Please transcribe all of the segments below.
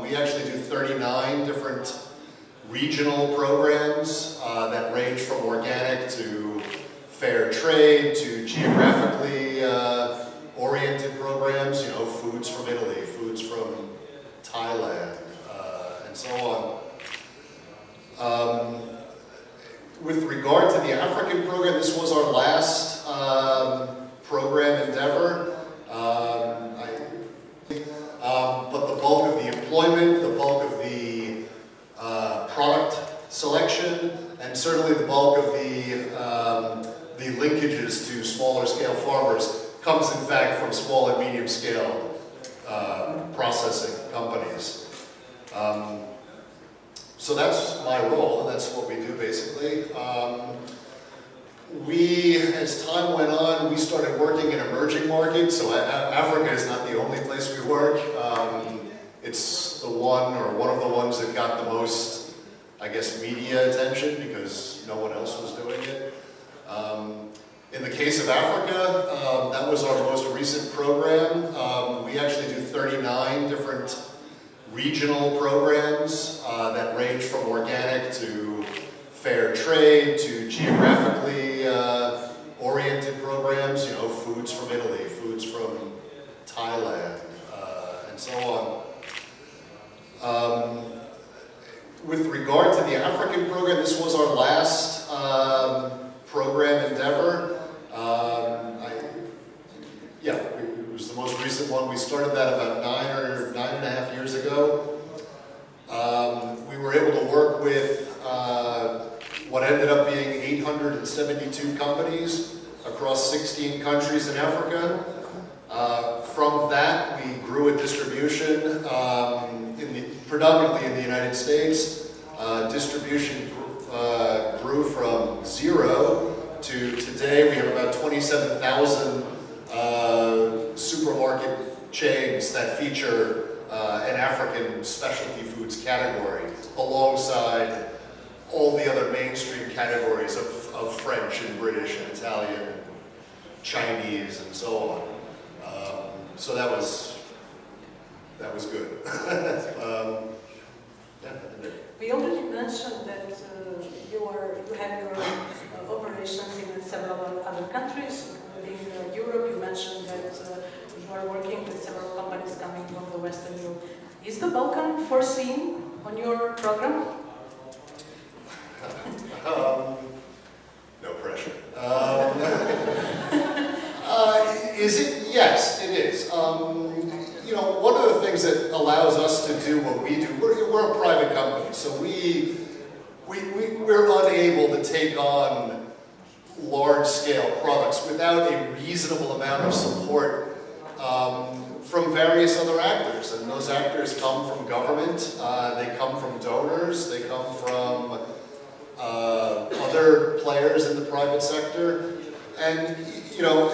We actually do 39 different regional programs that range from organic to fair trade to geographically oriented programs, you know, foods from Italy, foods from Thailand, and so on. With regard to the African program, this was our last program endeavor. But the bulk of the employment, the bulk of the product selection, and certainly the bulk of the linkages to smaller scale farmers comes in fact from small and medium scale processing companies. So that's my role, and that's what we do basically. As time went on, we started working in emerging markets, so Africa is not the only place we work. It's the one of the ones that got the most, I guess, media attention because no one else was doing it. In the case of Africa, that was our most recent program. We actually do 39 different regional programs that range from organic to fair trade to geographically oriented programs, you know, foods from Italy, foods from Thailand, and so on. With regard to the African program, this was our last program endeavor. It was the most recent one. We started that about 9.5 years ago. We were able to work with what ended up being 872 companies across 16 countries in Africa. From that, we grew a distribution predominantly in the United States. Distribution grew from 0 to today. We have about 27,000 supermarket chains that feature an African specialty foods category alongside all the other mainstream categories of French and British and Italian and Chinese and so on. So that was good. We already mentioned that you have your operations in several other countries, including Europe. You mentioned that you are working with several companies coming from the Western Europe. Is the Balkan foreseen on your program? No pressure. Is it? Yes, it is. You know, one of the things that allows us to do what we do, we're a private company, so we're unable to take on large-scale products without a reasonable amount of support from various other actors. And those actors come from government, they come from donors, they come from other players in the private sector. And, you know,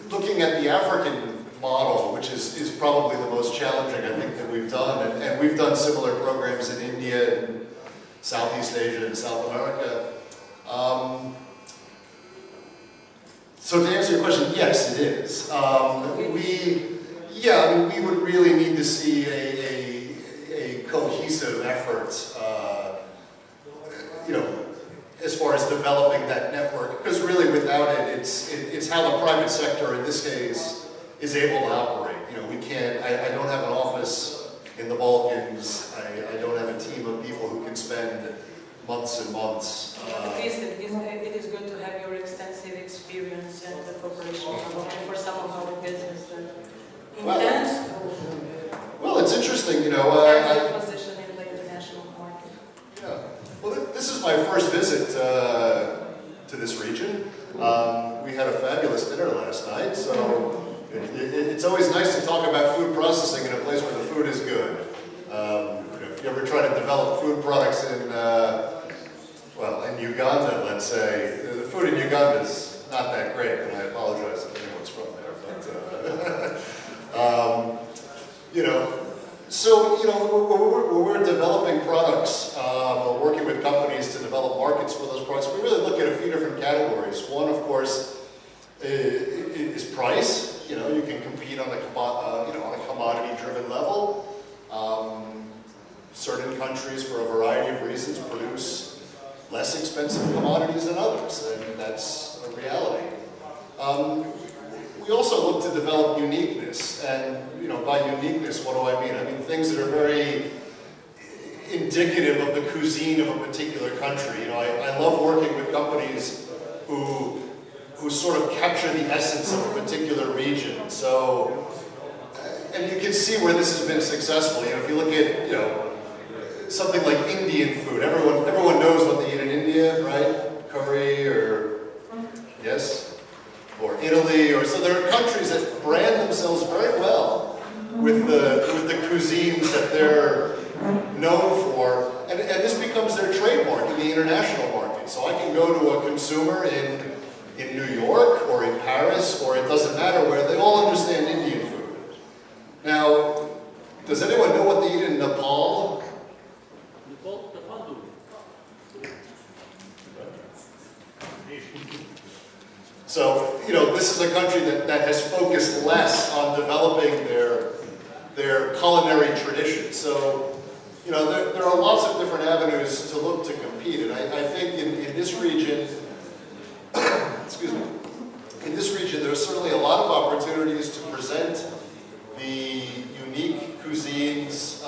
looking at the African model, which is probably the most challenging, I think, that we've done, and we've done similar programs in India and Southeast Asia and South America. So to answer your question, yes, it is. We would really need to see a cohesive effort, you know, as far as developing that network, because really without it, it's how the private sector in this case is able to operate. You know, we can't, I don't have an office in the Balkans, I don't have a team of people who can spend months and months. At least it is good to have your extensive experience and the cooperation for some of our business that intends to. Well, it's interesting, you know. Your position in the international market. Yeah. Well, this is my first visit to this region. We had a fabulous dinner last night, so it's always nice to talk about food processing in a place where the food is good. If you ever try to develop food products in, well, in Uganda, let's say, the food in Uganda is not that great, and I apologize if anyone's from there, but, you know, so, you know, when we're developing products, or working with companies to develop markets for those products, we really look at a few different categories. One, of course, is price. You know, you can compete on a commodity-driven level. certain countries, for a variety of reasons, produce less expensive commodities than others, and that's a reality. We also look to develop uniqueness, and by uniqueness, what do I mean? I mean things that are very indicative of the cuisine of a particular country. I love working with companies who sort of capture the essence of a particular region. So, and you can see where this has been successful. If you look at something like Indian food, everyone knows what they eat in India, right? Curry, or yes. Or Italy, or so there are countries that brand themselves very well with the cuisines that they're known for, and this becomes their trademark in the international market. So I can go to a consumer in New York or in Paris, or it doesn't matter where, they all understand Indian food. Now, does anyone know what they eat in Nepal? So, this is a country that has focused less on developing their culinary traditions. So, there are lots of different avenues to look to compete. And I think in this region, excuse me, in this region there are certainly a lot of opportunities to present the unique cuisines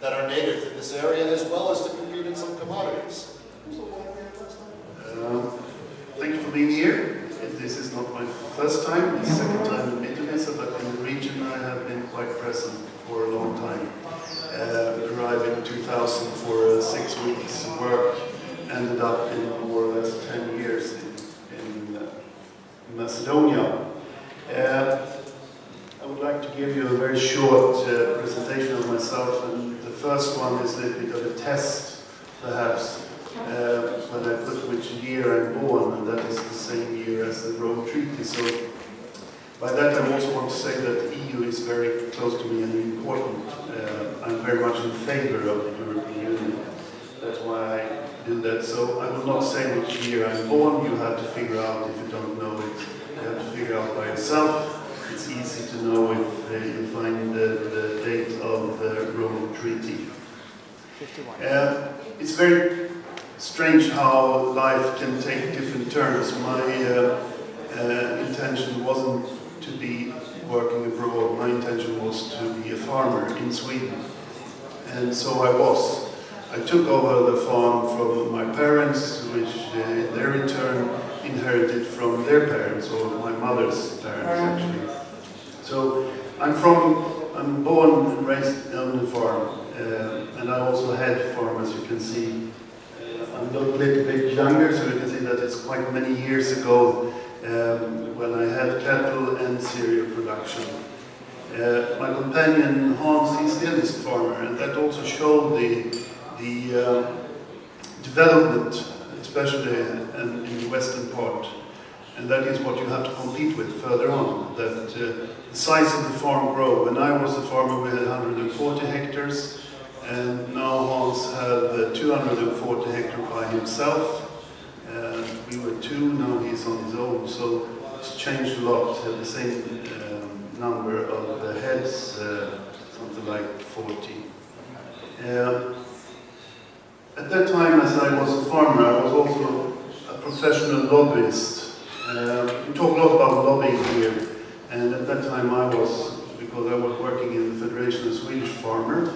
that are native to this area, as well as to compete in some commodities. Thank you for being here. This is not my first time, it's the second time in Mitrovica, but in the region I have been quite present for a long time. Arrived in 2000 for 6 weeks work, ended up in more or less 10 years in Macedonia. I would like to give you a very short presentation of myself, and the first one is a little bit of a test, perhaps. When I put which year I'm born, and that is the same year as the Rome Treaty. So by that I also want to say that the EU is very close to me and important. I'm very much in favor of the European Union. That's why I do that. So I will not say which year I'm born. You have to figure out if you don't know it. You have to figure out by yourself. It's easy to know if you find the date of the Rome Treaty. It's very strange how life can take different turns. My intention wasn't to be working abroad. My intention was to be a farmer in Sweden. And so I was. I took over the farm from my parents, which in their return inherited from their parents, or my mother's parents actually. So I'm born and raised on the farm, and I also had farm, as you can see. I'm a little bit younger, so you can see that it's quite many years ago when I had cattle and cereal production. My companion Hans, he still is a farmer, and that also showed the development, especially in the western part. And that is what you have to compete with further on, that the size of the farm grow. When I was a farmer, we had 140 hectares. And now Hans had 240 hectares by himself. We were two, now he's on his own. So it's changed a lot. Had the same number of heads, something like 40. At that time, as I was a farmer, I was also a professional lobbyist. We talk a lot about lobbying here. And at that time I was, because I was working in the Federation of Swedish Farmers,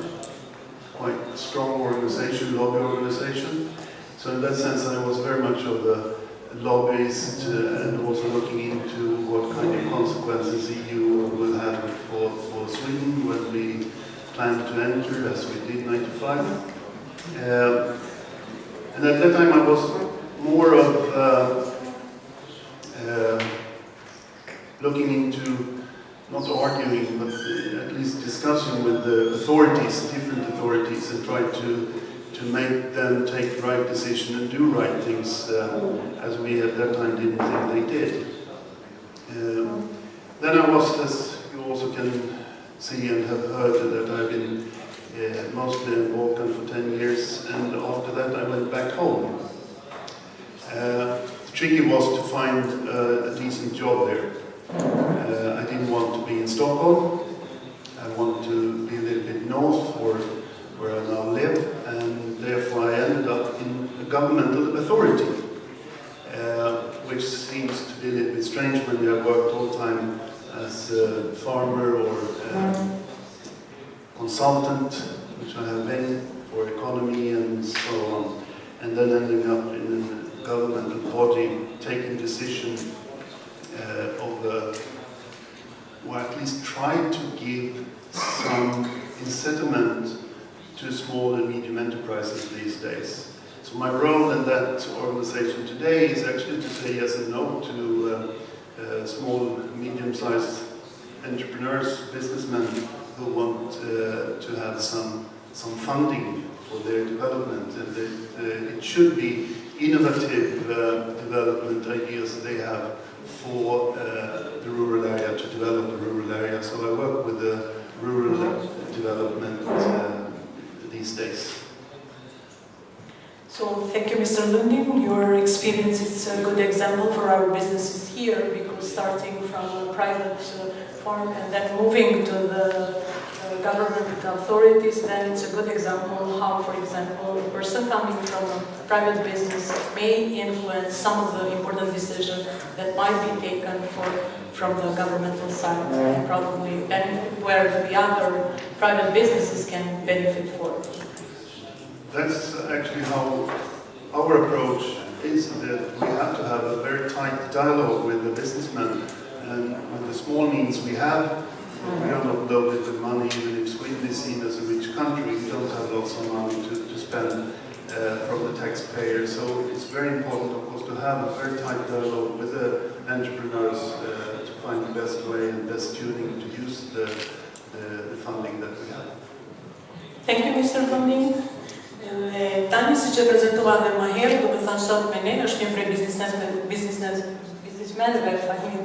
quite strong organization, lobby organization. So in that sense I was very much of a lobbyist and also looking into what kind of consequences EU will have for Sweden when we plan to enter, as we did in '95. And at that time I was more of looking into, not arguing, but at least discussing with the authorities, different authorities, and try to make them take the right decision and do right things, as we at that time didn't think they did. Then I was, as you also can see and have heard, that I've been mostly in Balkan for 10 years, and after that I went back home. The tricky was to find a decent job there. I didn't want to be in Stockholm. I wanted to be a little bit north, or where I now live, and therefore I ended up in a governmental authority, which seems to be a little bit strange when you have worked all the time as a farmer or consultant, which I have been for economy and so on, and then ending up in a governmental body taking decision or at least try to give some incitament to small and medium enterprises these days. So my role in that organization today is actually to say yes and no to small, medium-sized entrepreneurs, businessmen who want to have some funding for their development, and it should be innovative development ideas that they have for the rural area, to develop the rural area. So I work with the rural development these days. So thank you, Mr. Lundin. Your experience is a good example for our businesses here, because starting from a private farm and then moving to the government authorities, then it's a good example how, for example, a person coming from a private business may influence some of the important decisions that might be taken from the governmental side, and probably where the other private businesses can benefit for. That's actually how our approach is, that we have to have a very tight dialogue with the businessmen, and with the small means we have, we are not loaded with money. Even if Sweden is seen as a rich country, we don't have lots of money to spend from the taxpayer. So it's very important, of course, to have a very tight dialogue with the entrepreneurs to find the best way and best tuning to use the funding that we have. Thank you, Mr. Lundin. Danas će prezentovati maher, dove thanë sot me ne, është një prej biznismenëve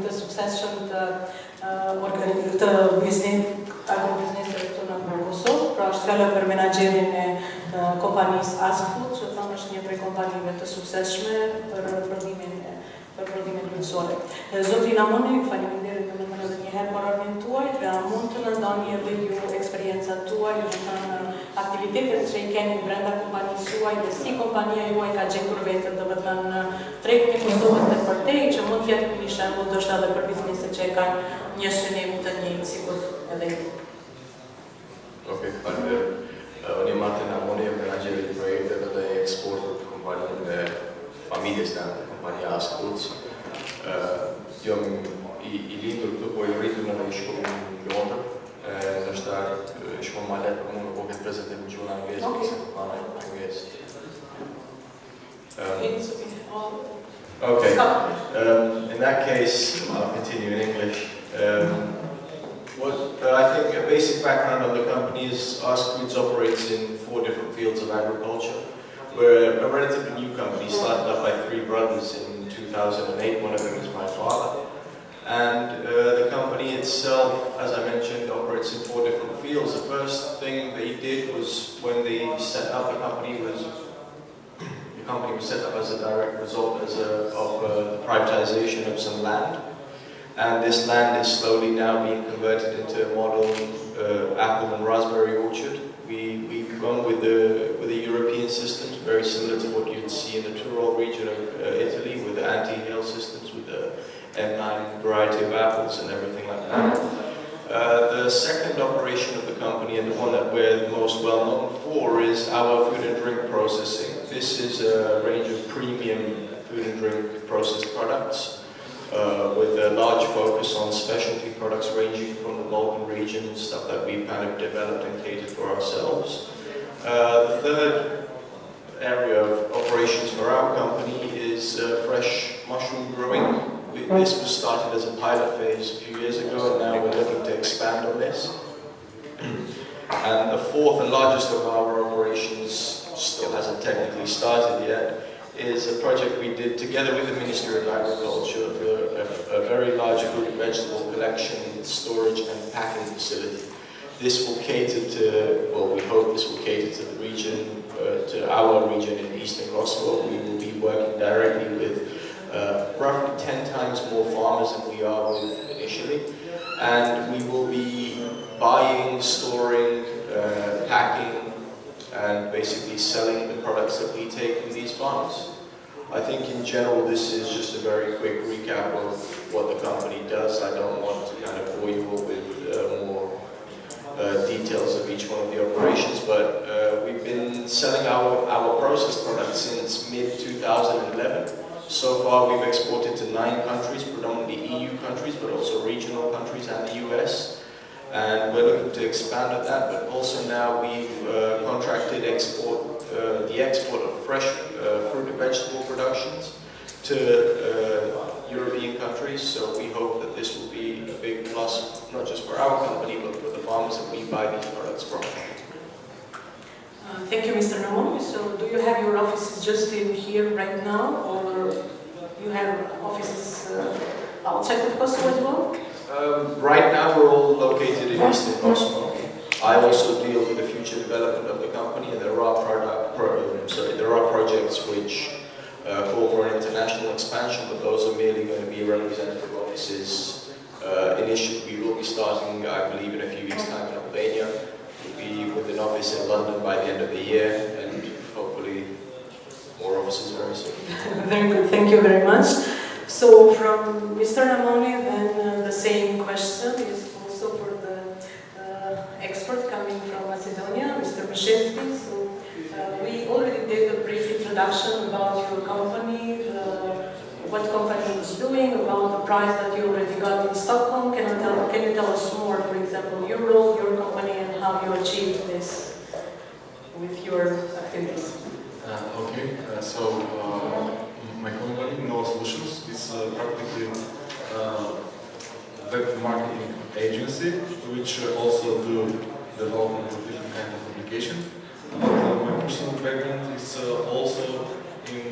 të suksesshëm të agrobusinesseve tonë në Kosovë. Pra është fjala për menaxherin e kompanisë Asfood, që thamë është një prej kompanive të suksesshme për prodhimin kryesor. Zoti Namoni, faleminderit domethënë edhe një herë për ardhmën tuaj, dhe a mund të na ndani edhe ju eksperiencat tuaj, domethënë aktivitetet që i keni brenda kompanisë juaj dhe si kompania juaj ka gjetur veten, domethënë treguni Kosovës dhe për te, që mund të jetë një shembull ndoshta edhe për bizneset që kanë një synim të njëjtë sikur edhe ju. Okej, faleminderit. Unë jam Martin Namoni, menaxher i projekteve dhe eksportit të kompanive familjes tonë, kompania Asfood. Jam i lindur këtu, po i rritur në shkollën në Londër. Ndoshta është më lehtë për mua po këtë prezentim në gjuhën angleze, se para anglisht. Okay. In that case, I'll continue in English. I think a basic background of the company is Asfood operates in 4 different fields of agriculture. We're a relatively new company, started up by 3 brothers in 2008. One of them is my father. And the company itself, as I mentioned, operates in 4 different fields. The first thing they did was, when they set up the company was set up as a direct result of the privatization of some land. And this land is slowly now being converted into a model apple and raspberry orchard. We've gone with the European systems, very similar to what you'd see in the Tyrol region of Italy, with the anti-hail systems, with the M9 variety of apples and everything like that. The second operation of the company, and the one that we're most well known for, is our food and drink processing. This is a range of premium food and drink processed products, with a large focus on specialty products ranging from the Balkan region, stuff that we've kind of developed and catered for ourselves. The third area of operations for our company is fresh mushroom growing. This was started as a pilot phase a few years ago, and now we're looking to expand on this. And the fourth and largest of our operations, still hasn't technically started yet, is a project we did together with the Ministry of Agriculture for a very large fruit and vegetable collection, storage and packing facility. This will cater to, well, we hope this will cater to the region, to our region in Eastern Kosovo. We will be working directly with roughly 10 times more farmers than we are with initially. And we will be buying, storing, packing and basically selling the products that we take from these farms. I think in general this is just a very quick recap of what the company does. I don't want to kind of bore you all with more details of each one of the operations, but we've been selling our processed products since mid-2011. So far we've exported to 9 countries, predominantly EU countries, but also regional countries and the US. And we're looking to expand at that, but also now we've contracted the export of fresh fruit and vegetable productions to European countries. So we hope that this will be a big plus, not just for our company, but for the farmers that we buy these products from. Thank you, Mr. Namoni. So do you have your offices just in here right now, or you have offices outside of Kosovo as well? Right now we're all located in Eastern Kosovo. I also deal with the future development of the company, and there are projects which call for an international expansion, but those are merely going to be representative offices. Initially we will be starting, I believe, in a few weeks' time in Albania. We'll be with an office in London by the end of the year, and hopefully more offices very soon. Very good, thank you very much. So from Mr. Namoni, then the same question is also for the expert coming from Macedonia, Mr. Mishevsky. So we already did a brief introduction about your company, what company is doing, about the prize that you already got in Stockholm. Can you tell us more, for example, your role, your company, and how you achieved this with your activities? My company, Nova Solutions, is practically web marketing agency, which also do development of different kinds of applications. My personal background is also in,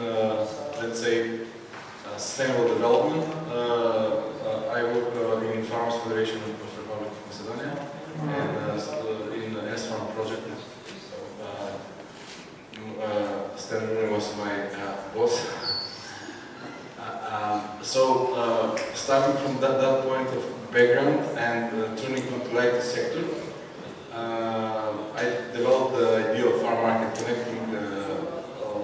let's say, sustainable development. I work in Farmers Federation of the Republic of Macedonia and in the S-Farm project. Stan Rooney was my boss. Starting from that point of background and turning into the IT sector, I developed the idea of farm market, connecting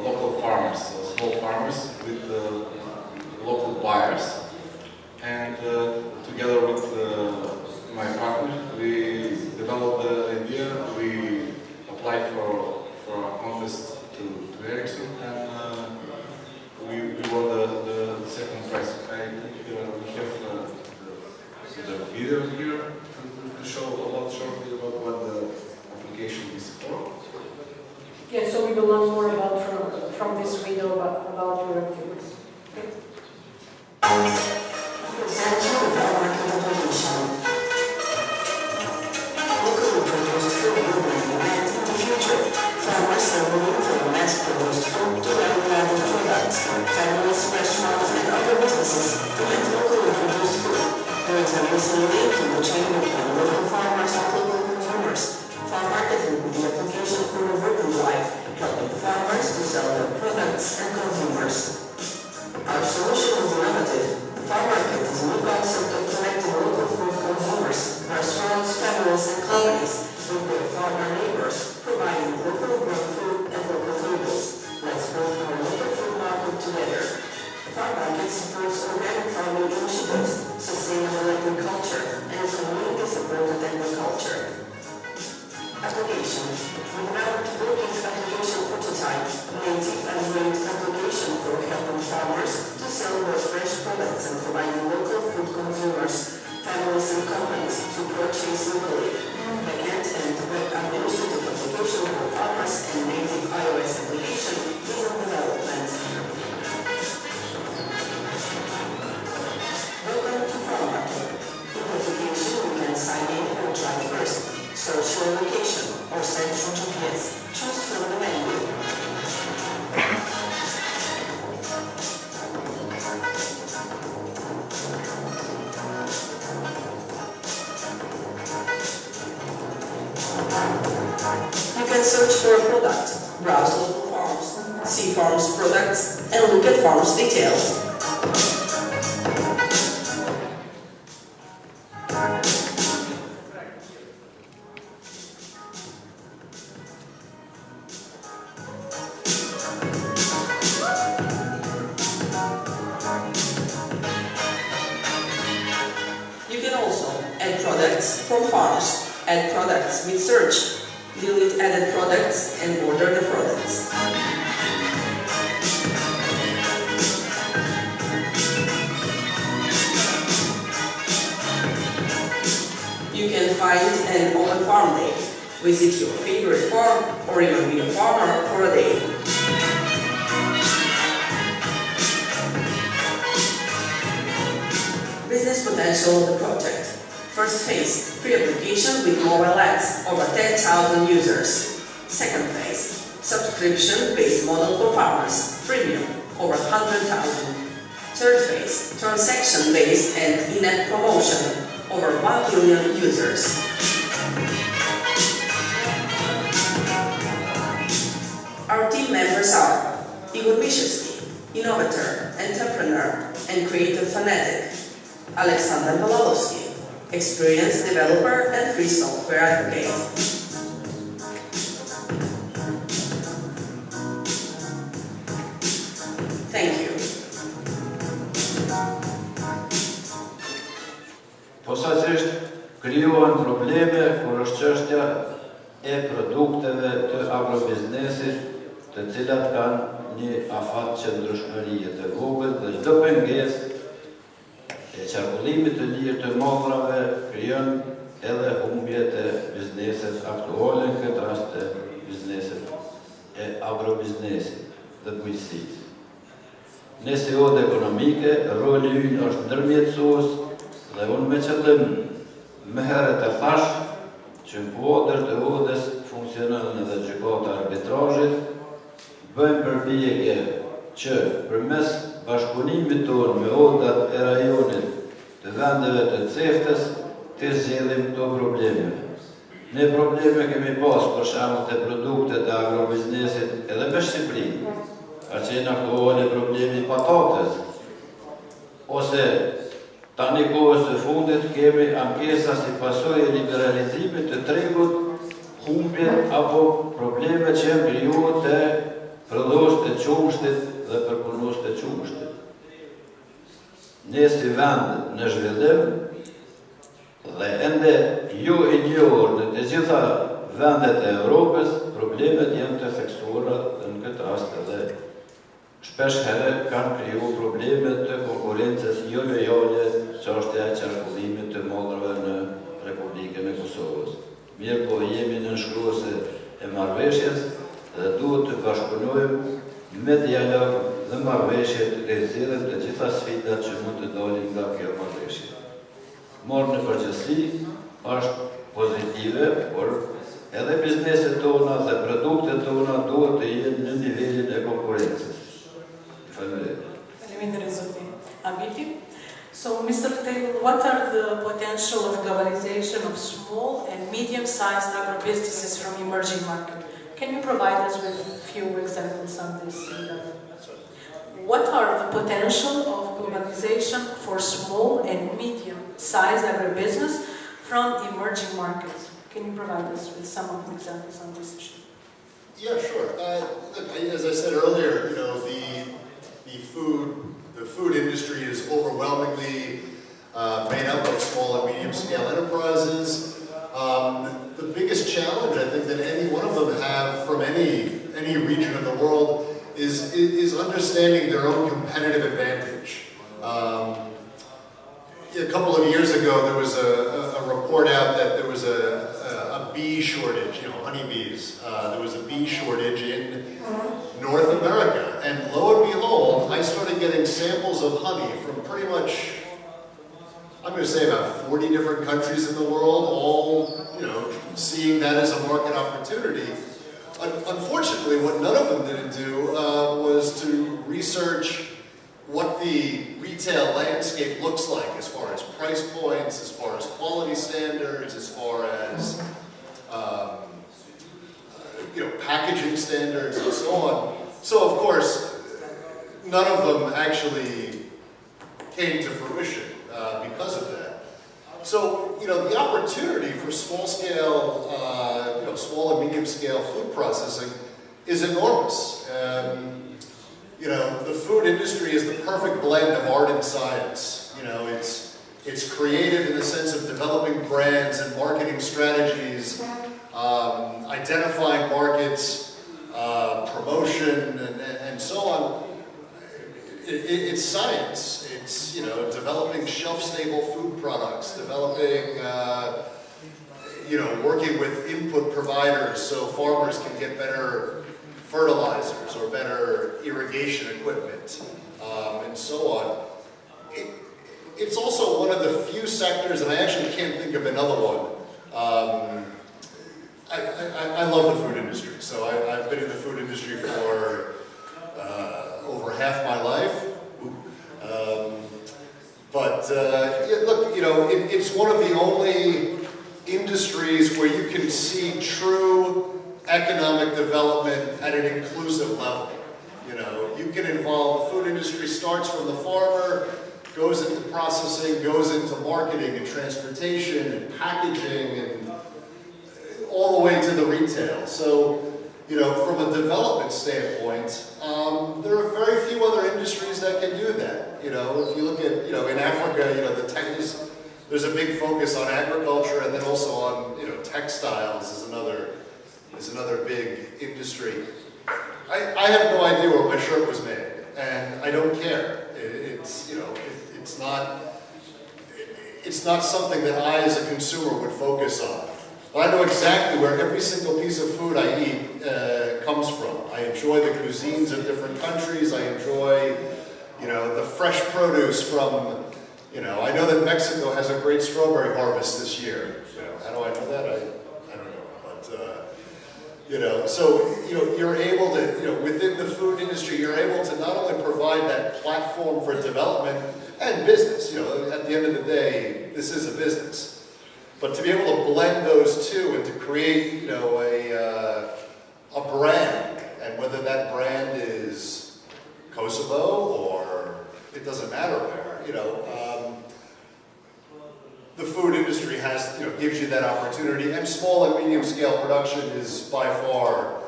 local farmers, small farmers, with local buyers. And together with my partner, we developed the idea. We applied for a contest to Ericsson, and we won the second prize. I think we have the video here to show shortly about what the application is for. Yeah, so we will learn more about from this video about your activities. Okay. Farmers are moving from mass-produced food to value-added products. Families, restaurants, and other businesses demand locally produced food. There is a missing link in the chain between local farmers and local consumers. Farm marketing with the application for a working life, helping farmers to sell their products and consumers. Our solution is innovative. Farm market is a new concept of connecting local food consumers, restaurants, families, and companies with their farmer neighbors, providing local grown food and local tables. Let's build our local food market together. Farm market supports organic farming initiatives, sustainable agriculture, and community-supported agriculture. Application. We developed working application prototype, native and great application for helping farmers to sell their fresh products and providing local food consumers, families and companies to purchase locally. Backend and web administrative application for farmers and native iOS application is in development. Welcome to Farm Market. In the application, you can sign in or try first. Search your location or search your GPS. Choose from the menu. You can search for a product, browse local farms, see farms products, and look at farms details. products from farms, add products with search, delete added products, and order the products. You can find an open farm day, visit your favorite farm, or even be a farmer for a day. Business potential of the project. First phase, pre-application with mobile ads, over 10,000 users. Second phase, subscription-based model for farmers, freemium, over 100,000. Third phase, transaction-based and in-app promotion, over 1 billion users. Our team members are Igor Mishevsky, innovator, entrepreneur, and creative fanatic. Alexander Balalovsky, experienced developer and free software advocate. Thank you. Posaçërisht krijohen probleme kur është çështja e produkteve të agrobiznesit, të cilat kanë një afat qëndrueshmërie të vogël dhe çdo pengesë e qarkullimit të lirë të motrave krijon edhe humbje të bizneset aktuale, në këtë rast të bizneset e agrobiznesit dhe bujqësisë. Në seodë ekonomike, roli ynë është ndërmjetësues dhe unë me qëllim më herët e thash që në kuadër të udhës funksionon edhe gjykata e arbitrazhit, bëjmë përpjekje që përmes bashkëpunimit tonë me odhat e rajonit të vendeve të ceftës të zgjedhim këto probleme. Ne probleme kemi pas për shembull të produktet e agrobiznesit edhe me Shqipërinë, ka qenë aktuale problemi patates, ose tani kohës së fundit kemi ankesa si pasojë e liberalizimit të tregut, humbje apo probleme që janë krijuar te prodhues të qumshtit dhe përpunues të qumshtit. Ne si vend në zhvillim dhe ende jo e njohur në të gjitha vendet e Europës, problemet janë të theksuara dhe në këtë rast edhe shpesh herë kanë krijuar probleme të konkurrencës jo lojale, çështja e qarkullimit të motrave në Republikën e Kosovës. Mirë po jemi në nënshkruese e marrëveshjes dhe duhet të bashkëpunojmë me dialog dhe marrëveshje të zgjidhim të gjitha sfidat që mund të dalin nga kjo marrëveshje. Morë në përgjithësi është pozitive, por edhe bizneset tona dhe produktet tona duhet të jenë në nivelin e konkurrencës. So, Mr. Taylor, what are the potential of globalization of small and medium-sized agribusinesses from emerging markets? Can you provide us with a few examples on this? What are the potential of globalization for small and medium-sized agribusiness from emerging markets? Can you provide us with some of the examples on this issue? Yeah, sure. Look, as I said earlier, you know, the food industry is overwhelmingly made up of small and medium-scale enterprises. The biggest challenge I think that any one of them have from any region of the world is understanding their own competitive advantage. A couple of years ago, there was a report out that there was a bee shortage, you know, honeybees. There was a bee shortage in North America, and lo and behold, I started getting samples of honey from pretty much, I'm going to say about 40 different countries in the world, all, you know, seeing that as a market opportunity. Unfortunately, what none of them didn't do was to research what the retail landscape looks like as far as price points, as far as quality standards, as far as you know, packaging standards and so on. So of course, none of them actually came to fruition because of that. So, you know, the opportunity for small-scale, you know, small and medium-scale food processing is enormous. You know, the food industry is the perfect blend of art and science. You know, it's It's creative in the sense of developing brands and marketing strategies, identifying markets, promotion, and so on. It's science. It's, you know, developing shelf-stable food products, developing, you know, working with input providers so farmers can get better fertilizers or better irrigation equipment, and so on. It's also one of the few sectors, and I actually can't think of another one. I love the food industry, so I've been in the food industry for over half my life. Look, you know, it's one of the only industries where you can see true economic development at an inclusive level. You know, you can involve, the food industry starts from the farmer, goes into processing, goes into marketing and transportation and packaging and all the way to the retail. So, you know, from a development standpoint, there are very few other industries that can do that. You know, if you look at, you know, in Africa, you know, there's a big focus on agriculture, and then also on, you know, textiles is another big industry. I have no idea where my shirt was made, and I don't care. It's, you know, it's not something that I as a consumer would focus on. But I know exactly where every single piece of food I eat comes from. I enjoy the cuisines of different countries. I enjoy, you know, the fresh produce from, you know, I know that Mexico has a great strawberry harvest this year. You know, how do I know that? I don't know. But, you know, so, you know, you're able to, you know, within the food industry, you're able to not only provide that platform for development and business, you know, at the end of the day, this is a business. But to be able to blend those two and to create, you know, a brand, and whether that brand is Kosovo or it doesn't matter where, you know, the food industry has, you know, gives you that opportunity, and small and medium scale production is by far,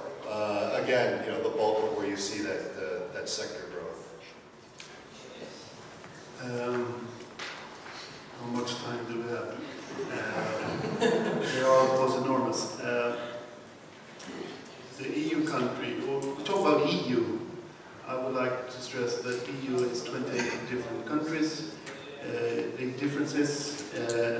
again, you know, the bulk of where you see that sector growth. How much time do we have? They are, of course, enormous. The EU country, or we talk about EU, I would like to stress that EU is 28 different countries. The differences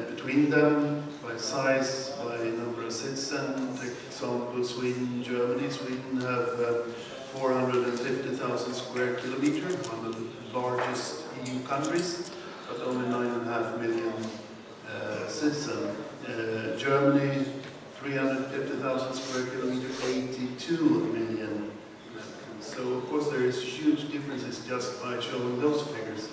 between them by size, by number of citizens. For example, Sweden, Germany. Sweden have 450,000 square kilometers, one of the largest EU countries, but only 9.5 million citizens. Germany, 350,000 square kilometers, 82 million. So of course there is huge differences just by showing those figures.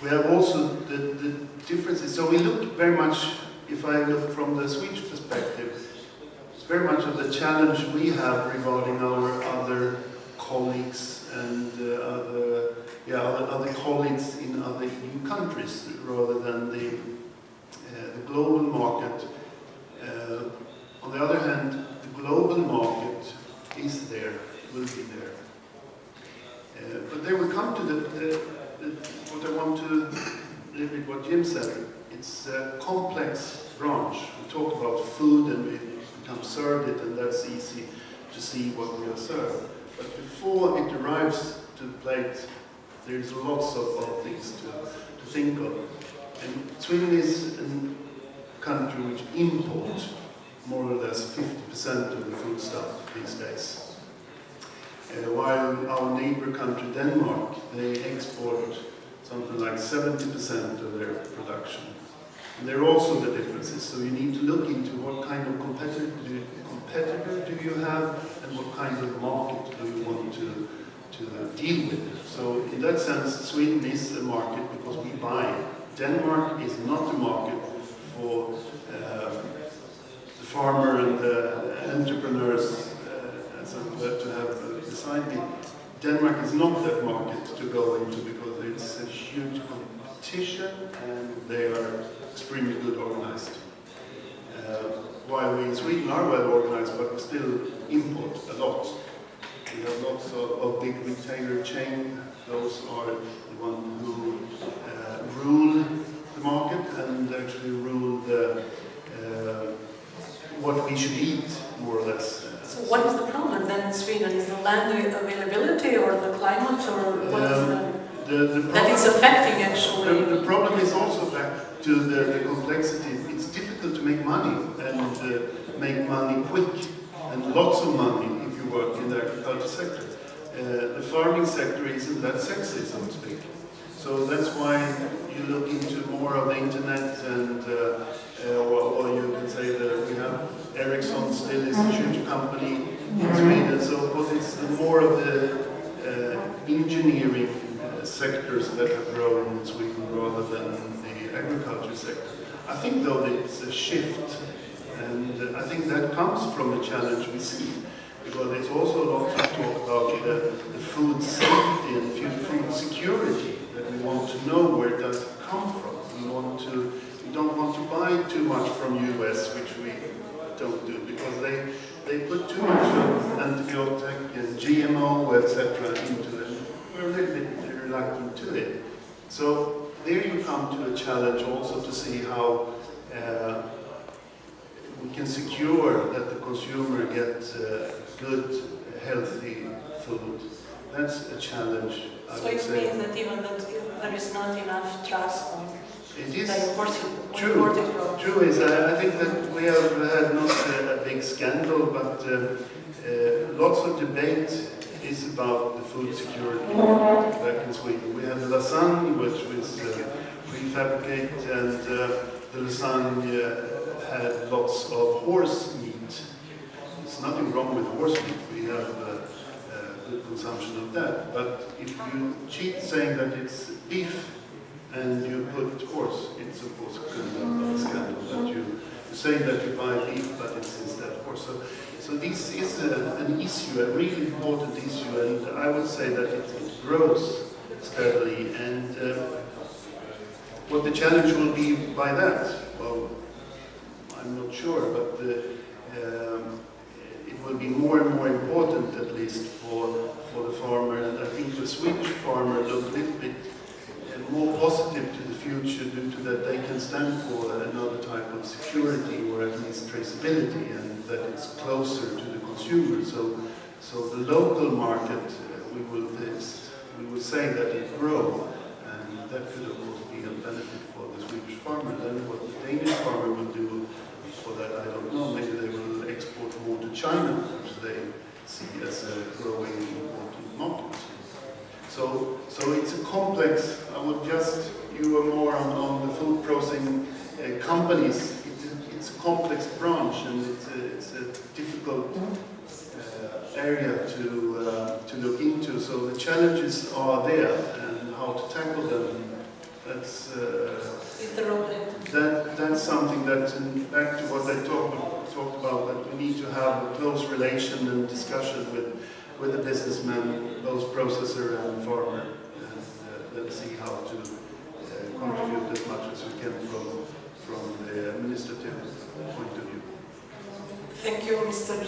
We have also the differences. So we look very much, if I look from the Swedish perspective, it's very much of the challenge we have regarding our other colleagues and other colleagues in other EU countries, rather than the global market. On the other hand, the global market is there, will be there. But then we come to what I want to, a little bit what Jim said, it's a complex branch. We talk about food and we become served it, and that's easy to see what we are served. But before it arrives to the plate, there's lots of other things to think of. And Sweden is a country which imports more or less 50% of the foodstuff these days. While our neighbor country, Denmark, they export something like 70% of their production. And there are also the differences, so you need to look into what kind of competitor do you have, and what kind of market do you want to deal with. So in that sense, Sweden is a market because we buy. Denmark is not a market for the farmer and the entrepreneurs to have beside me. Denmark is not that market to go into because it's a huge competition and they are extremely good organized. While we in Sweden are well organized, but we still import a lot. We have lots of big retailer chain. Those are the ones who rule the market and actually rule the what we should eat, more or less. So what is the problem then in Sweden? Is the land availability or the climate, or what is the that it's affecting actually? The problem is also back to the complexity. It's difficult to make money and make money quick and lots of money if you work in the agriculture sector. The farming sector isn't that sexy, so to speak. So that's why you look into more of the internet and or you can say that we have Ericsson still is a huge company in Sweden. So of course it's more of the engineering sectors that have grown in Sweden rather than the agriculture sector. I think though that it's a shift, and I think that comes from the challenge we see. Because there's also a lot to talk about the food safety and food security, that we want to know where it does come from. We don't want to buy too much from US, which we don't do, because they put too much antibiotic and GMO, etc. into it. We're a little bit reluctant to it. So there you come to a challenge also to see how we can secure that the consumer gets good, healthy food. That's a challenge, I would say. So it means that even that there is not enough trust on it is the true. imported products. True is, I think that we have had not a big scandal, but lots of debate is about the food security back in Sweden. We have lasagne, which was prefabricated, and the lasagne had lots of horse meat. There's nothing wrong with horse meat. We have good consumption of that. But if you cheat saying that it's beef and you put horse, it's of course a scandal. That you say that you buy beef, but it's instead horse. So this is an issue, a really important issue, and I would say that it grows steadily. And what the challenge will be by that, well, I'm not sure, but it will be more and more important, at least for the farmer. And I think the Swedish farmer look a little bit more positive to the future due to that they can stand for another type of security, or at least traceability, and that it's closer to the consumer. So the local market, we will say that it grows, and that could of course be a benefit for the Swedish farmer. Then what the Danish farmer will do for that, I don't know. Maybe they will export more to China, which they see as a growing important market. So it's a complex. I would just, you are more on the food processing companies. It's a complex branch, and it's a difficult area to look into. So the challenges are there, and how to tackle them. That's something that, back to what I talked about, that we need to have a close relation and discussion with the businessman, both processor and farmer, and let's see how to contribute as much as we can from the administrative point of view. Thank you, Mr.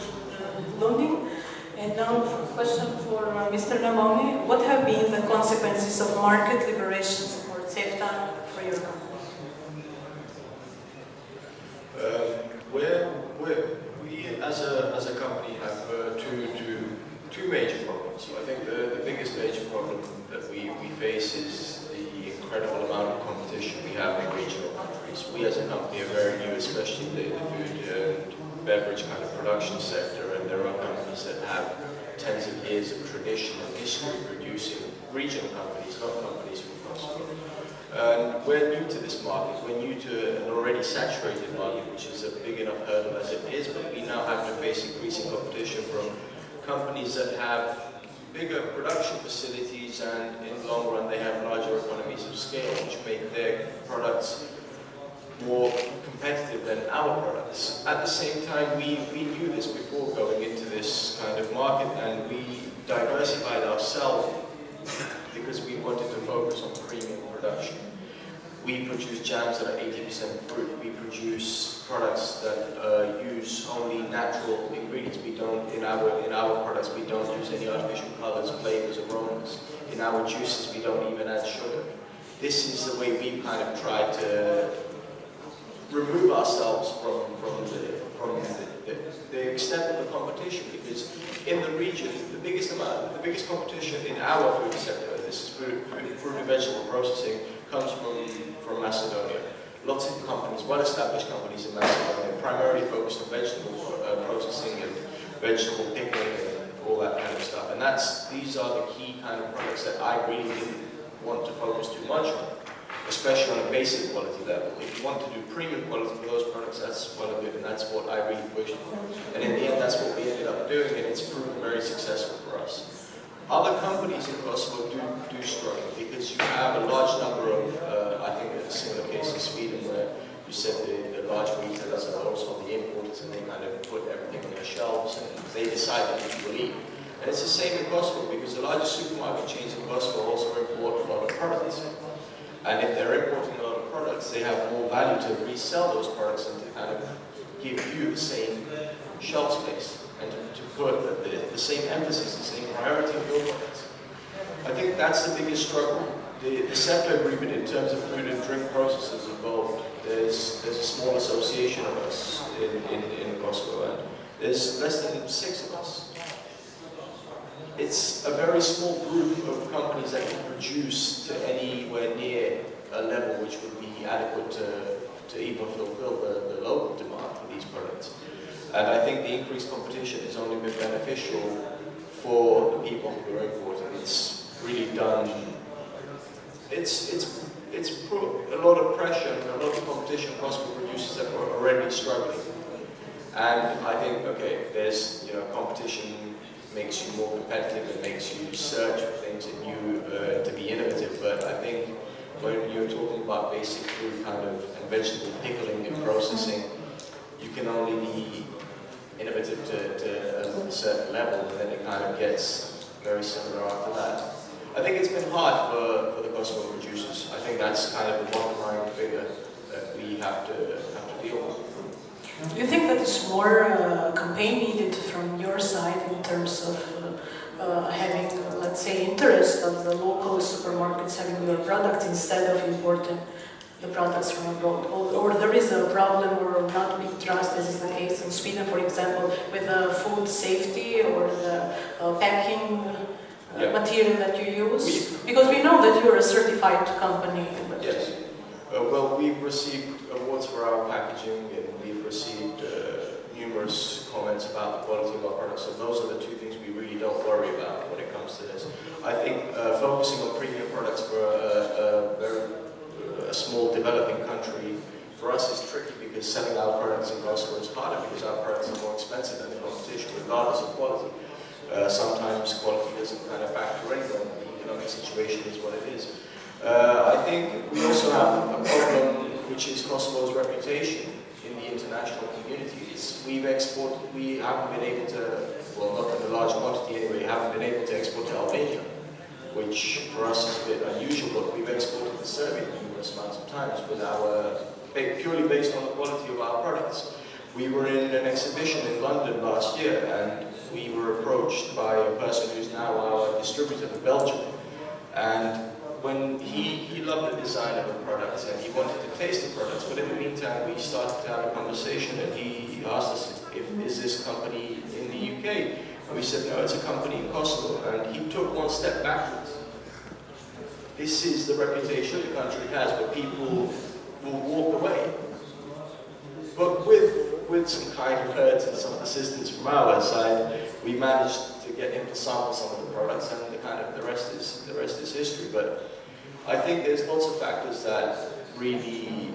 Lunding. And now a question for Mr. Namoni. What have been the consequences of market liberation support SEFTA for your company? We as a company have two major problems. So I think the biggest major problem that we face is the incredible amount of competition we have in regional countries. We as a company are very new, especially in the food and beverage kind of production sector, and there are companies that have tens of years of tradition and history producing regional companies, not companies from Kosovo. And we're new to this market. We're new to an already saturated market, which is a big enough hurdle as it is, but we now have to face increasing competition from companies that have bigger production facilities, and in the long run they have larger economies of scale, which make their products more competitive than our products. At the same time, we knew this before going into this kind of market, and we diversified ourselves because we wanted to focus on premium production. We produce jams that are 80% fruit. We produce products that use only natural ingredients. We don't, in our products, we don't use any artificial colors, flavors, aromas. In our juices, we don't even add sugar. This is the way we've kind of tried to remove ourselves from the extent of the competition, because in the region, the biggest competition in our food sector, this is fruit and vegetable processing, comes from Macedonia. Lots of companies, well-established companies in Macedonia, primarily focused on vegetable processing and vegetable pickling and all that kind of stuff. And these are the key kind of products that I really didn't want to focus too much on, especially on a basic quality level. If you want to do premium quality for those products, that's well and good, and that's what I really pushed for. And in the end, that's what we ended up doing, and it's proven very successful for us. Other companies in Kosovo do struggle, because you have a large number of, I think there's a similar case in Sweden where you said the large retailers are also the importers, and they kind of put everything on their shelves and they decide that you will eat. And it's the same in Kosovo, because the largest supermarket chains in Kosovo also import a lot of products. And if they're importing a lot of products, they have more value to resell those products and to kind of give you the same shelf space and to put the same emphasis, the same priority on your products. I think that's the biggest struggle. The sector agreement in terms of food and drink processors involved, there's a small association of us in Kosovo, and there's less than 6 of us. It's a very small group of companies that can produce to anywhere near a level which would be adequate to even fulfill the local demand for these products. And I think the increased competition has only been beneficial for the people who are importing. It's really done, it's put a lot of pressure and a lot of competition across producers that were already struggling. And I think, okay, there's, competition makes you more competitive, it makes you search for things and you to be innovative. But I think when you're talking about basic food kind of and vegetable pickling and processing, you can only be innovative to a certain level, and then it kind of gets very similar after that. I think it's been hard for the Kosovo producers. I think that's kind of the bottom line figure that we have to deal with. Do you think that it's more campaign needed from your side in terms of having, let's say, interest of the local supermarkets having your product instead of importing the products from abroad? Or there is a problem or not big trust, as is the case in Sweden, for example, with the food safety or the packing material that you use? Because we know that you're a certified company. Yes. Well, we've received awards for our packaging, and we've received numerous comments about the quality of our products. So those are the two things we really don't worry about when it comes to this. I think focusing on premium products for a small developing country, for us is tricky, because selling our products in Kosovo is harder, because our products are more expensive than the competition, regardless of quality. Sometimes quality doesn't kind of factor in when the economic situation is what it is. I think we also have a problem, which is Kosovo's reputation in the international communities. We haven't been able to, well, not in a large quantity anyway, haven't been able to export to Albania, which for us is a bit unusual, but we've exported to Serbia numerous amounts of times purely based on the quality of our products. We were in an exhibition in London last year, and we were approached by a person who's now our distributor in Belgium. And when he loved the design of the products and he wanted to taste the products, but in the meantime we started to have a conversation, and he asked us is this company in the UK? And we said, no, it's a company in Kosovo. And he took one step backwards. This is the reputation the country has, but people will walk away. But with some kind words and some assistance from our side, we managed to get him to sample some of the products, and the rest is history. But I think there's lots of factors that really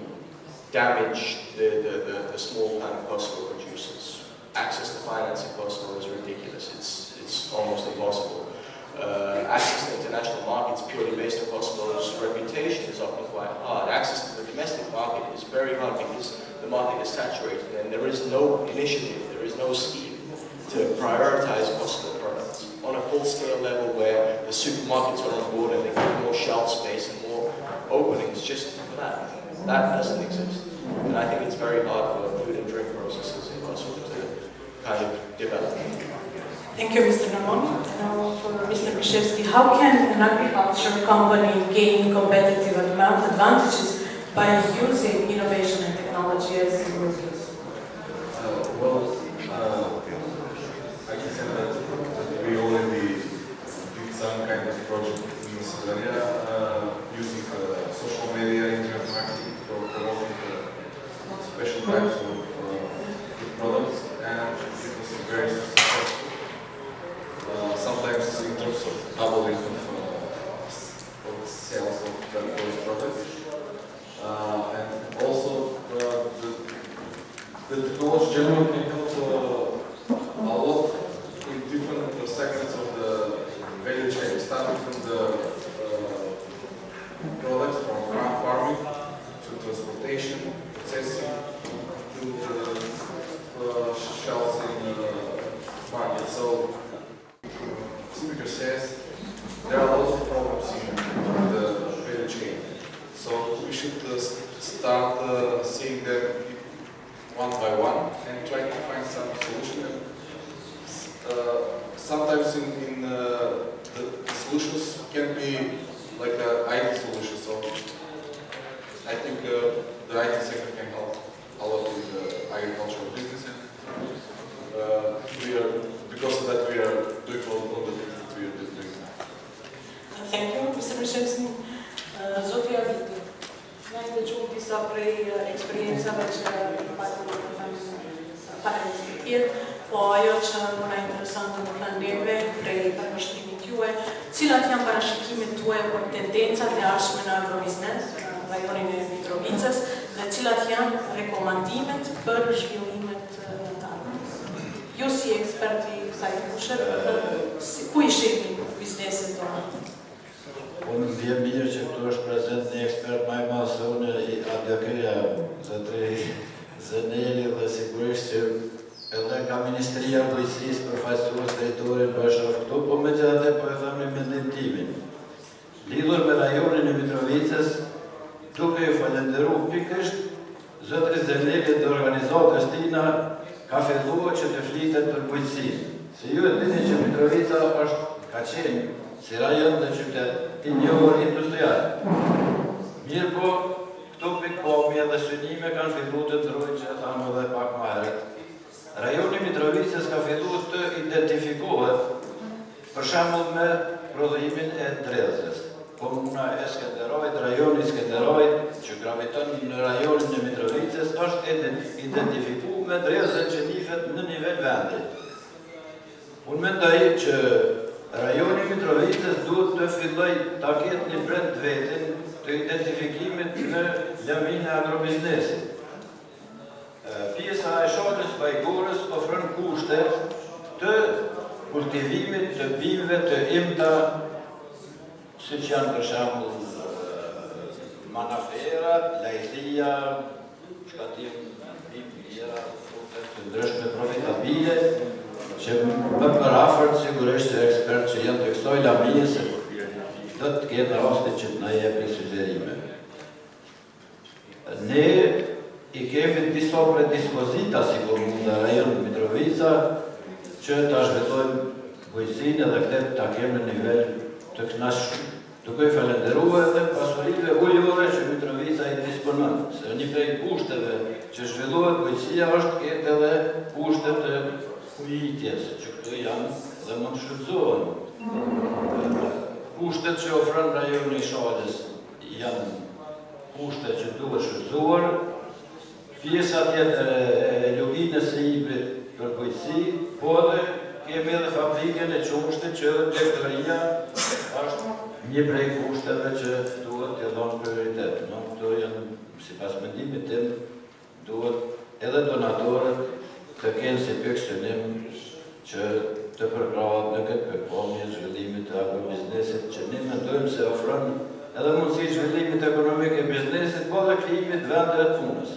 damage the small kind of Kosovo producers. Access to finance in Kosovo is ridiculous. It's almost impossible. Access to international markets purely based on Kosovo's reputation is often quite hard. Access to the domestic market is very hard, because the market is saturated and there is no initiative, there is no scheme to prioritize Kosovo products on a full-scale level where the supermarkets are on board and they get more shelf space and more openings just for that. That doesn't exist. And I think it's very hard for food and drink processors in Kosovo to kind of develop. Thank you, Mr. Namon. Now for Mr. Krzyzewski, how can an agriculture company gain competitive advantages by using innovation and technology as it works? I can say that we already did some kind of project in this area using social media, internet marketing for promoting special types of food products, and it was very successful. Sometimes in terms of doubling of sales of those products, and also the technology generally can help a lot in different segments of the value chain, starting from the products from farming to transportation, processing, to the shelves in the market. So, speaker says there are lots of problems in the value chain. So we should start seeing them one by one and try to find some solution. Sometimes the solutions can be like an IT solution. So I think the IT sector can help a lot with the agricultural business. Because of that, we are doing all the things that we are doing now. Thank you, Mr. Krzyzewski. Zoti Agribusiness. Najte čuti disa prej eksperiencave që patëm panelistit tjerë, po ajo që më na intereson të më neve prej përmbështimit juaj, cilat janë parashikimet tuaja për tendencat e ardhshme në agrobiznes, në rajonin e Mitrovicës, dhe cilat janë rekomandimet për zhvillimet të agrobiznesit. Ju si eksperti kësaj fushë, ku i shihni biznesin tonë? Unë vjen mirë që këtu është prezent një ekspert maj madh se unë i adjakëja zotri Zëneli dhe sigurisht që edhe nga Ministria e Bujqësisë përfaqësues drejtorin Bashov këtu, po megjithatë po e them në mendim timin. Lidhur me rajonin e Mitrovicës, duke ju falenderuar pikërisht zotri Zëneli dhe organizatës tina ka filluar që të flitet për bujqësinë. Se ju e dini që Mitrovica ka qenë si rajon dhe qytet i njohur industrial. Mirë po, këto pikpamje dhe synime kanë filluar të ndrojnë që e thamë edhe pak më herët. Rajoni Mitrovicës ka filluar të identifikohet për shembull me prodhimin e drezës. Komuna e Skenderajt, rajoni Skenderajt që graviton në rajonin e Mitrovicës është identifikuar me drezën që nifet në nivel vendi. Unë mendoj që rajoni Mitrovicës duhet të filloj ta ketë një brend vetin të identifikimit në lamin e agrobiznesit. Pjesa e shalës pajgorës ofron kushte të kultivimit të bimëve të imta, siç janë për shembull manafera, lajthia, shkatim bimë tjera, të ndryshme profitabile, që më përafërt sigurisht që ekspert që janë të kësoj lamijës do të ketë rastin që të na jepi sugjerime. Ne i kemi disa predispozita si komuna rajon Mitrovica që ta zhvillojmë bujqësinë edhe këtë ta kemi në nivel të kënaqshëm. Duke i falenderuar edhe pasurive ujore që Mitrovica i disponon, se një prej kushteve që zhvillohet bujqësia është ketë edhe kushtet të ujitjes, që këto janë dhe mund të shfrytëzohen. Kushtet që ofron rajoni i Shalës janë kushtet që duhet shfrytëzuar. Pjesa tjetër e luginës së hiprit për bujqësi, po edhe kemi edhe fabrikën e qumshtit që teknologjia është një prej kushteve që duhet të dhënë prioritet. Këto janë, sipas mendimit tim, duhet edhe donatorët të kenë si pikësynim që të përkrahet në këtë pikpamje zhvillimit të agrobiznesit, që ne mendojmë se ofron edhe mundësi zhvillimit ekonomik e biznesit, po dhe krijimit vendeve të punës.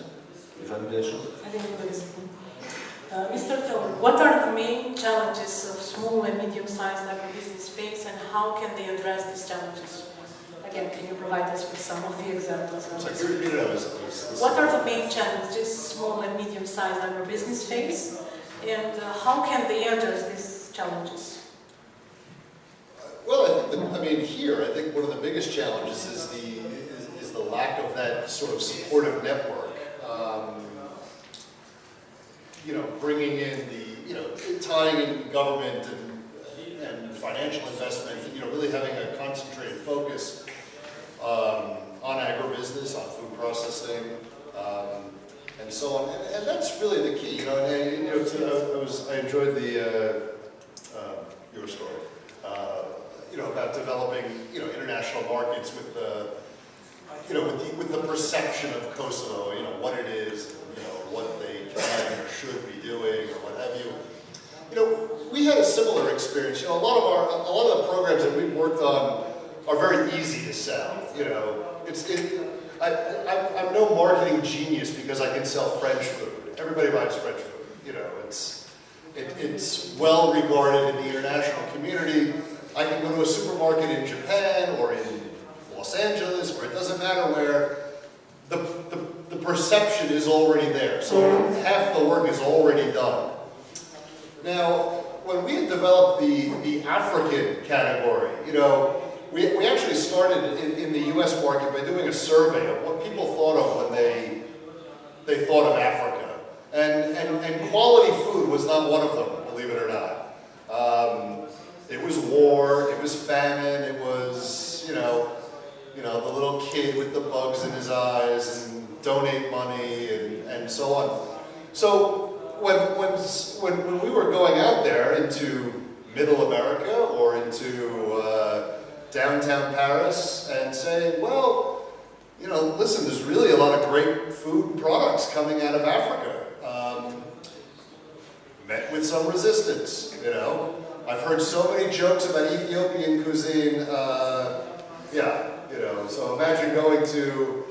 Mr. Tiller, what are the main challenges of small and medium-sized agribusiness space and how can they address these challenges? Again, can you provide us with some of the examples? What are the main challenges small and medium-sized agribusiness face, and how can they address these challenges? Well, I think here, I think one of the biggest challenges is the lack of that sort of supportive network. Bringing in tying in government and financial investment, really having a concentrated focus on agribusiness, on food processing, and so on. And that's really the key. I enjoyed your story. About developing, international markets with the, with the perception of Kosovo, what it is, what they can or should be doing, or what have you. We had a similar experience. A lot of the programs that we've worked on are very easy to sell. I'm no marketing genius because I can sell French food. Everybody buys French food. It's well regarded in the international community. I can go to a supermarket in Japan or in Los Angeles, or it doesn't matter where, the perception is already there. So half the work is already done. Now, when we had developed the African category, we actually started in the US market by doing a survey of what people thought of when they thought of Africa. And quality food was not one of them, believe it or not. It was war, it was famine, it was, the little kid with the bugs in his eyes and donate money and so on. So when we were going out there into Middle America or into downtown Paris and saying, well, listen, there's really a lot of great food products coming out of Africa. Met with some resistance, I've heard so many jokes about Ethiopian cuisine, so imagine going to,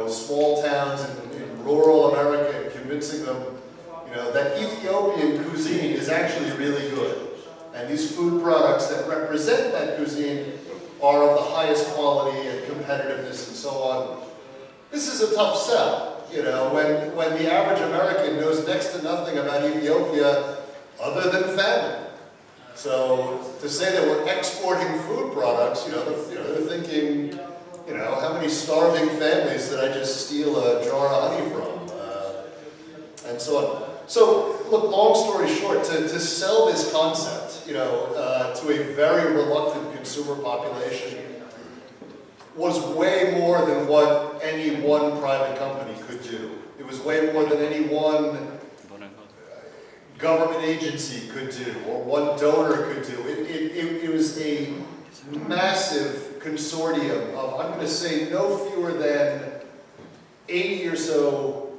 small towns in rural America and convincing them, that Ethiopian cuisine is actually really good. And these food products that represent that cuisine are of the highest quality and competitiveness and so on. This is a tough sell, when the average American knows next to nothing about Ethiopia other than famine. So to say that we're exporting food products, they're thinking, how many starving families did I just steal a jar of honey from, and so on. So, look, long story short, to sell this concept, to a very reluctant consumer population was way more than what any one private company could do. It was way more than any one government agency could do, or one donor could do. It was a massive consortium of, I'm going to say, no fewer than 80 or so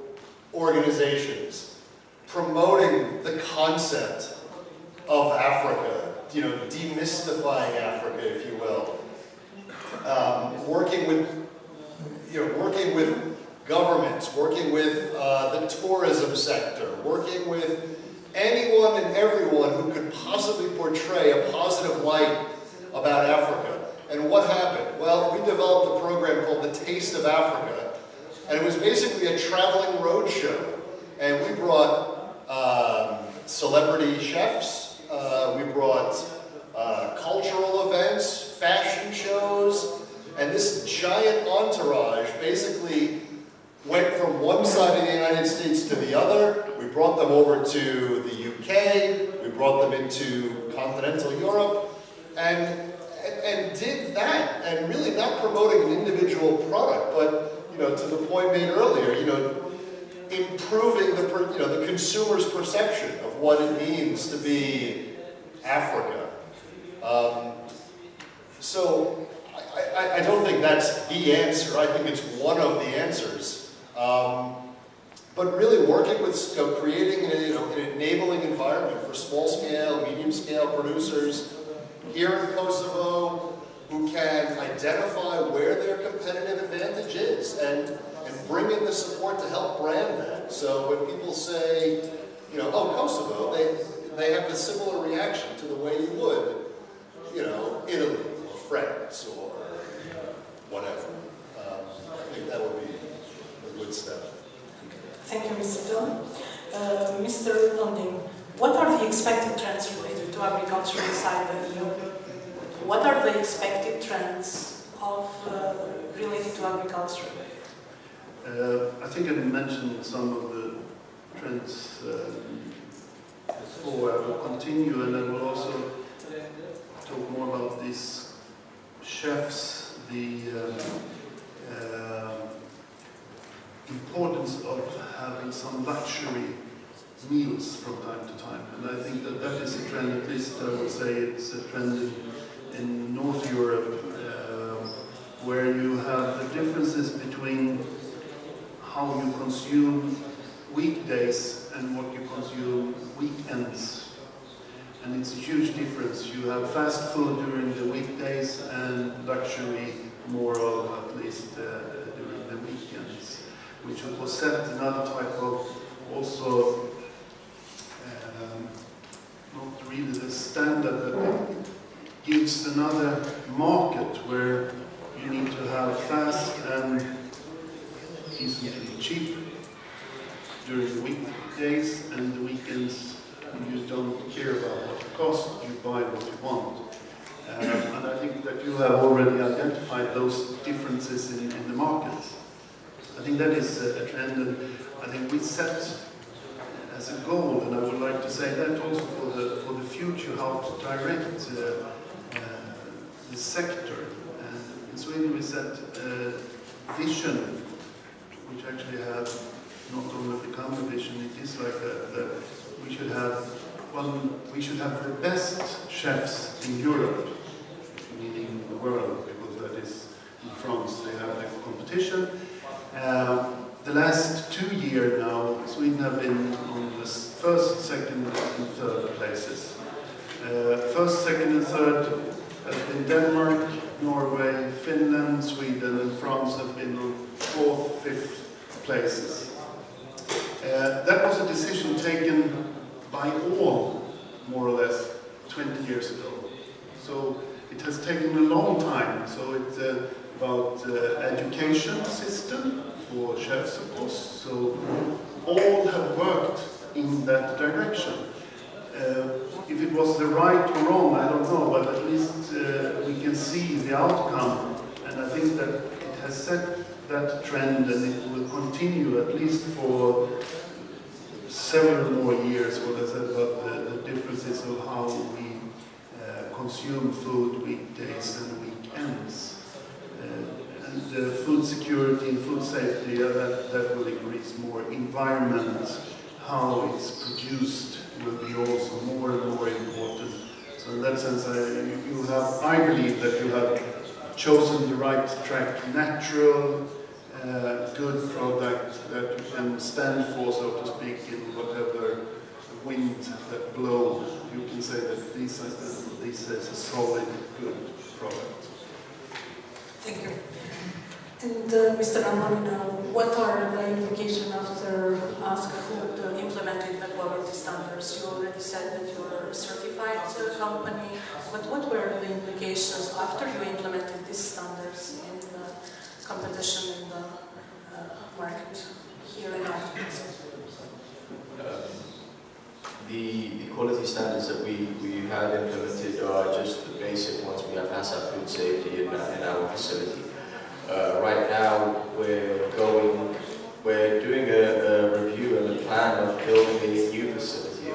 organizations promoting the concept of Africa, demystifying Africa, if you will. Working with governments, working with the tourism sector, working with anyone and everyone who could possibly portray a positive light about Africa. And what happened? Well, we developed a program called the Taste of Africa, and it was basically a traveling roadshow. And we brought celebrity chefs, we brought cultural events, fashion shows, and this giant entourage basically went from one side of the United States to the other. We brought them over to the UK, we brought them into continental Europe, and did that, and really not promoting an individual product, but to the point made earlier, improving the consumer's perception of what it means to be Africa. So I don't think that's the answer. I think it's one of the answers. But really working with, creating an enabling environment for small-scale, medium-scale producers here in Kosovo who can identify where their competitive advantage is and bring in the support to help brand that. So when people say, oh, Kosovo, they have a similar reaction to the way you would, Italy or France or Mr. Lundin, what are the expected trends related to agriculture inside the EU? What are the expected trends related to agriculture? I think I mentioned some of the trends before. I will continue, and I will also talk more about these chefs, the importance of having some luxury meals from time to time. And I think that that is a trend, at least I would say it's a trend in North Europe, where you have the differences between how you consume weekdays and what you consume weekends. And it's a huge difference. You have fast food during the weekdays and luxury more of at least during the weekends, which was set another type of also not really the standard, but it gives another market where you need to have fast and easily cheap during the weekdays, and the weekends you don't care about what it costs, you buy what you want. And I think that you have already identified those differences in the markets. I think that is a trend, and I think we set as a goal, and I would like to say that also for the future, how to direct the sector. And in Sweden we set a vision, which actually has not only become a vision, it is like we should have the best chefs in Europe, meaning the world, because that is in France, they have the competition. The last 2 years now, Sweden have been on the first, second and third places. First, second and third has been Denmark, Norway, Finland, Sweden, and France have been on fourth, fifth places. That was a decision taken by all, more or less, 20 years ago. So it has taken a long time. So it's about education system for chefs, of course. So all have worked in that direction. If it was the right or wrong, I don't know, but at least we can see the outcome. And I think that it has set that trend, and it will continue at least for several more years, what I said about the differences of how we consume food weekdays and weekends. And food security and food safety, that will increase more. Environment, how it's produced, will be also more and more important. So in that sense, I believe that you have chosen the right track, natural, good product that you can stand for, so to speak, in whatever wind that blow. You can say that this is a solid, good product. Thank you. And Mr. Amorino, what are the implications after Ask Food implemented the quality standards? You already said that you are a certified company, but what were the implications after you implemented these standards in the competition in the market here in Ireland? The quality standards that we have implemented are just the basic ones. We have HACCP food safety in our facility. Right now, we're doing a review and a plan of building a new facility,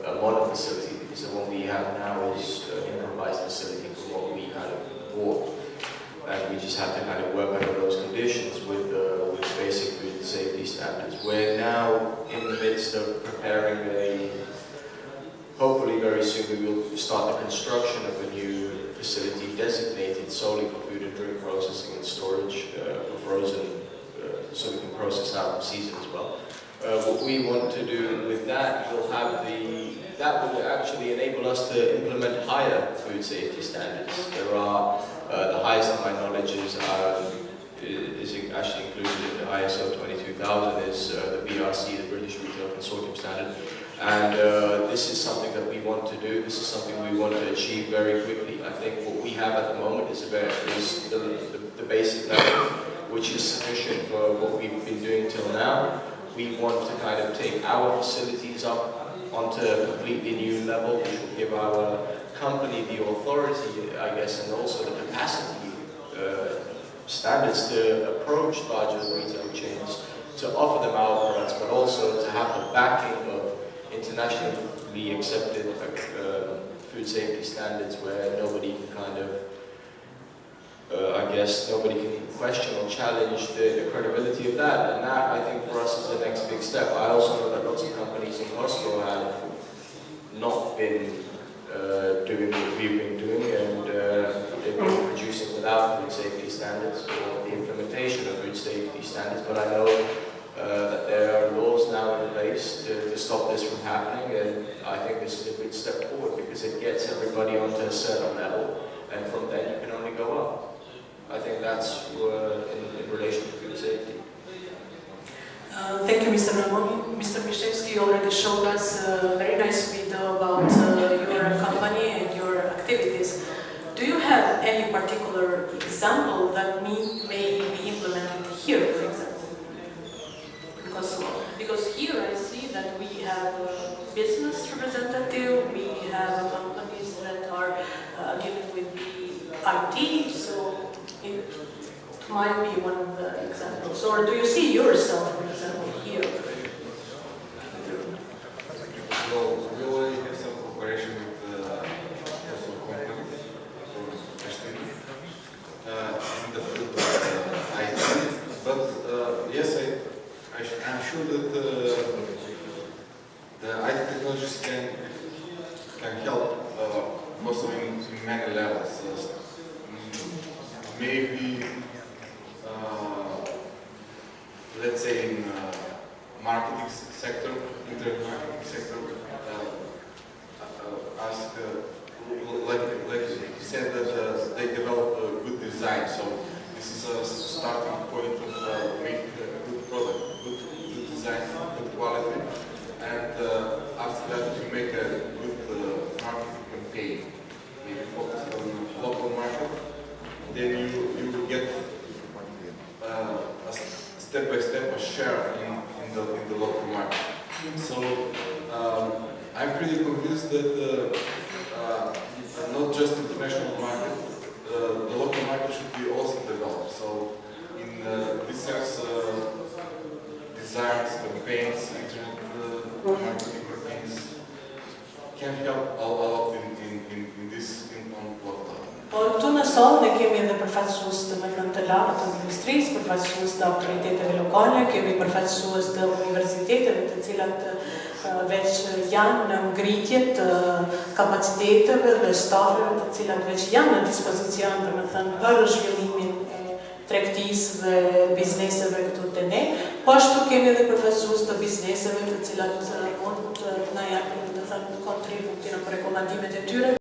a modern facility, because the one we have now is an improvised facility for what we kind of bought. And we just have to kind of work under those conditions with basic food safety standards. We're now in the midst of preparing hopefully very soon we will start the construction of a new facility designated solely for food and drink processing and storage for frozen, so we can process out of season as well. What we want to do with that, that will actually enable us to implement higher food safety standards. There are, the highest of my knowledge is actually included in the ISO 22000 is the BRC, the British Retail Consortium Standard. And this is something that we want to do. This is something we want to achieve very quickly. I think what we have at the moment is the basic level, which is sufficient for what we've been doing till now. we want to kind of take our facilities up onto a completely new level, which will give our company the authority, I guess, and also the capacity, standards to approach larger retail chains, to offer them our products, but also to have the backing of internationally accepted food safety standards where nobody can kind of, I guess, nobody can question or challenge the credibility of that. And that, I think, for us is the next big step. I also know that lots of companies in Kosovo have not been doing what we've been doing, and they've been producing without food safety standards or the implementation of food safety standards. But I know that there are laws now in place to stop this from happening, and I think this is a good step forward because it gets everybody onto a certain level, and from then you can only go up. I think that's in relation to food safety. Thank you, Mr. Ramon. Mr. Mishevsky already showed us a very nice video about your company and your activities. Do you have any particular example that may be implemented here, for example? Because here I see that we have a business representative, we have companies that are dealing with the IT, so it might be one of the examples. Or do you see yourself, for example, here? Well, we already have some cooperation with Kosovo companies for testing in the field of IT. But yes, I'm sure that the IT technologies can help Kosovo in many levels. Maybe, let's say in marketing sector, internet marketing sector, like you said that they develop a good design. So this is a starting point of making a good product, good design, good quality, and after that if you make a good marketing campaign, maybe focused on the local market, then you will get a step-by-step a share in the local market. So I'm pretty convinced that not just international market, the local market should be also developed. So in this sense, designs, campaigns, internet marketing campaigns can help a lot in this lockdown. Tu nëson ne kemi edhe përfaqësues të merkantilare të industrisë, përfaqësues të autoriteteve lokale, kemi përfaqësues të universiteteve të cilat veç janë në ngritje të kapaciteteve dhe stafeve të cilat veç janë në dispozicion, domethënë për zhvillimin e tregtisë dhe bizneseve këtu te ne, po ashtu kemi edhe përfaqësues të bizneseve të cilat mund të na japin domethënë kontributin për rekomandimet e tyre.